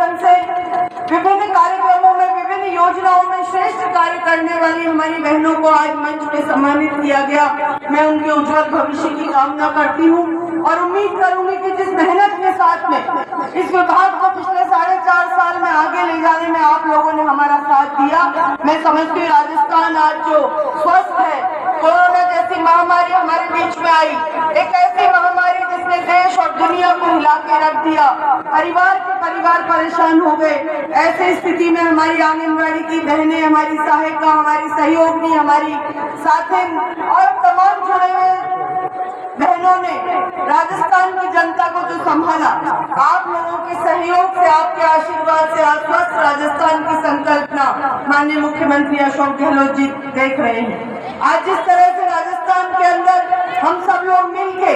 माध्यम से विभिन्न कार्यक्रमों में, विभिन्न योजनाओं में श्रेष्ठ कार्य करने वाली हमारी बहनों को आज मंच पे सम्मानित किया गया। मैं उनके उज्जवल भविष्य की कामना करती हूँ और उम्मीद करूंगी कि जिस मेहनत के साथ में इस विभाग को पिछले 4.5 साल में आगे ले जाने में आप लोगों ने हमारा साथ दिया, मैं समझती हूँ राजस्थान आज जो स्वस्थ है, कोरोना जैसी महामारी हमारे बीच में आई, एक ऐसी महामारी जिसने देश और दुनिया को हिला के रख दिया, परिवार के परिवार परेशान हो गए। ऐसी स्थिति में हमारी आंगनबाड़ी की बहनें, हमारी सहायिका, हमारी सहयोगी, हमारी साथिन और तमाम जुड़े हुए बहनों ने राजस्थान की जनता को जो संभाला, आप लोगों के सहयोग से, आपके आशीर्वाद से आज स्वस्थ राजस्थान की संकल्पना माननीय मुख्यमंत्री अशोक गहलोत जी देख रहे हैं। आज जिस तरह से राजस्थान के अंदर हम सब लोग मिलके,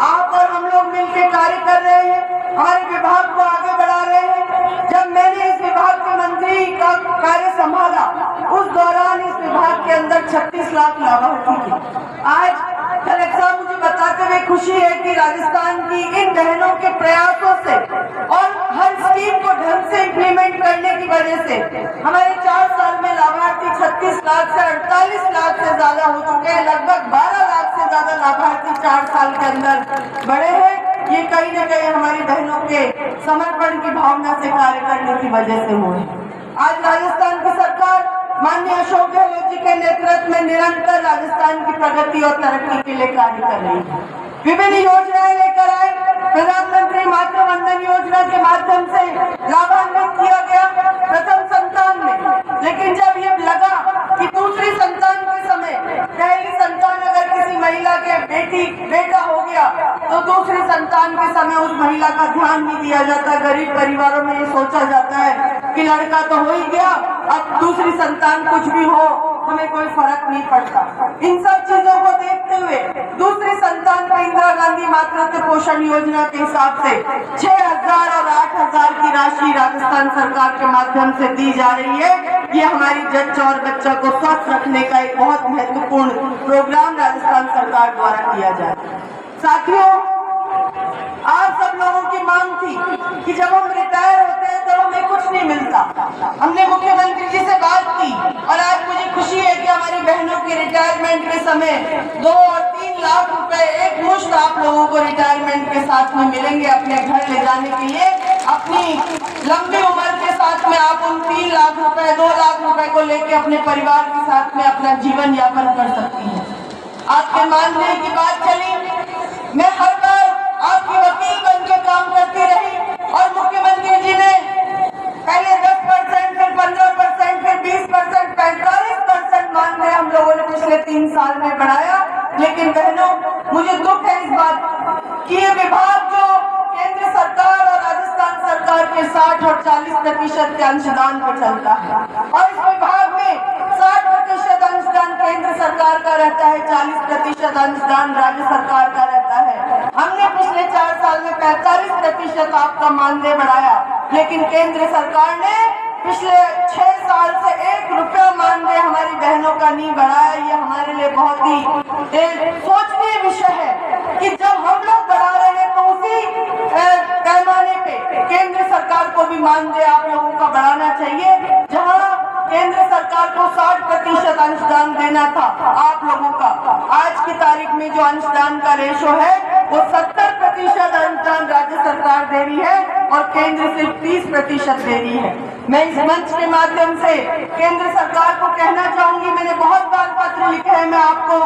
आप और हम लोग मिलके कार्य कर रहे हैं, हमारे विभाग को आगे बढ़ा रहे हैं। जब मैंने इस विभाग के मंत्री का कार्य संभाला, उस दौरान इस विभाग के अंदर 36 लाख लाभार्थी थे। आज कलेक्टर साहब मुझे बताते हुए खुशी है कि राजस्थान की इन बहनों के प्रयासों से और हर स्कीम को ढंग से इम्प्लीमेंट करने की वजह से हमारे 4 साल में लाभार्थी 36 लाख से 48 लाख से ज्यादा हो चुके हैं। लगभग 12 लाख से ज्यादा लाभार्थी 4 साल के अंदर बढ़े हैं। ये कहीं न कहीं हमारी बहनों के समर्पण की भावना से कार्य करने की वजह से हुए। आज राजस्थान की सरकार माननीय अशोक गहलोत जी के नेतृत्व में निरंतर राजस्थान की प्रगति और तरक्की के लिए कार्य कर रही है। विभिन्न योजनाएं लेकर आए, प्रधानमंत्री मातृ वंदन योजना के माध्यम से लाभान्वित किया गया प्रथम संतान में, लेकिन जब ये लगा कि दूसरी संतान के समय पहली संतान अगर किसी महिला के बेटा हो गया तो दूसरी संतान के समय उस महिला का ध्यान नहीं दिया जाता। गरीब परिवारों में ये सोचा जाता है कि लड़का तो हो ही गया, अब दूसरी संतान कुछ भी हो हमें कोई फर्क नहीं पड़ता। इन सब चीजों को देखते हुए दूसरी संतान को इंदिरा गांधी मातृत्व पोषण योजना के हिसाब से 6,000 और 8,000 की राशि राजस्थान सरकार के माध्यम से दी जा रही है। ये हमारी जच्चा और बच्चा को स्वस्थ रखने का एक बहुत महत्वपूर्ण प्रोग्राम राजस्थान सरकार द्वारा किया जाए। साथियों, आप सब लोगों की मांग थी कि जब हम रिटायर होते हैं तो हमें कुछ नहीं मिलता। हमने मुख्यमंत्री जी से बात की और आज मुझे खुशी है कि हमारी बहनों के रिटायरमेंट के समय 2 और 3 लाख रुपए एक मुश्त आप लोगों को रिटायरमेंट के साथ में मिलेंगे अपने घर ले जाने के लिए। अपनी लंबी उम्र के साथ में आप उन 3 लाख रुपए, 2 लाख रुपए को लेके अपने परिवार के साथ में अपना जीवन यापन कर सकती हैं। आपके मानदेय की बात चली, मैं हर बार आपकी वकील बन के काम करती रही और मुख्यमंत्री जी ने पहले 10%, फिर 15%, फिर 20%, 45% मानदेय हम लोगों ने पिछले 3 साल में बढ़ाया। लेकिन बहनों, मुझे दुख है इस बात कि ये विभाग जो केंद्र सरकार और राजस्थान सरकार के 60 और 40% के अंशदान पर चलता है और इस विभाग में 60% अंशदान केंद्र सरकार का रहता है, 40% अंशदान राज्य सरकार का रहता है। हमने पिछले 4 साल में 45% आपका मानदेय बढ़ाया, लेकिन केंद्र सरकार ने पिछले 6 साल से 1 रुपया मानदेय हमारी बहनों का नहीं बढ़ाया। ये हमारे लिए बहुत ही सोचनीय विषय है कि जब हम लोग बढ़ा रहे हैं तो उसी पैमाने पे केंद्र सरकार को भी मानदेय आप लोगों का बढ़ाना चाहिए। जहां केंद्र सरकार को 60% अंशदान देना था आप लोगों का, आज की तारीख में जो अंशदान का रेशो है वो 70% अंशदान राज्य सरकार दे रही है और केंद्र सिर्फ 30% दे रही है। मैं इस मंच के माध्यम से केंद्र सरकार को कहना चाहूंगी, मैंने बहुत बार पत्र लिखे हैं, मैं आपको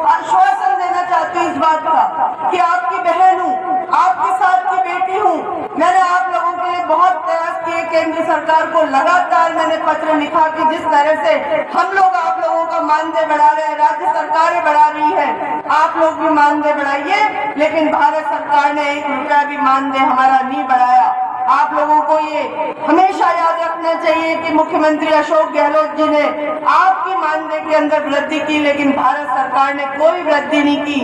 आश्वासन देना चाहती हूँ इस बात का कि आपकी बहन हूँ, आपके साथ की बेटी हूँ। मैंने आप लोगों के लिए बहुत प्रयास किए, केंद्र सरकार को लगातार मैंने पत्र लिखा कि जिस तरह से हम लोग आप लोगों का मानदेय बढ़ा रहे हैं, राज्य सरकारें बढ़ा रही है, आप लोग भी मानदेय बढ़ाइए। लेकिन भारत सरकार ने 1 रुपया भी मानदेय हमारा नहीं बढ़ाया। आप लोगों को ये हमेशा याद रखना चाहिए कि मुख्यमंत्री अशोक गहलोत जी ने आपकी मानदेय के अंदर वृद्धि की, लेकिन भारत सरकार ने कोई वृद्धि नहीं की।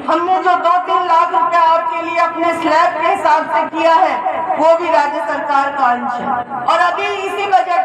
हमने जो 2-3 लाख रुपया आपके लिए अपने स्लैब के हिसाब से किया है वो भी राज्य सरकार का अंश है। और अभी इसी बजट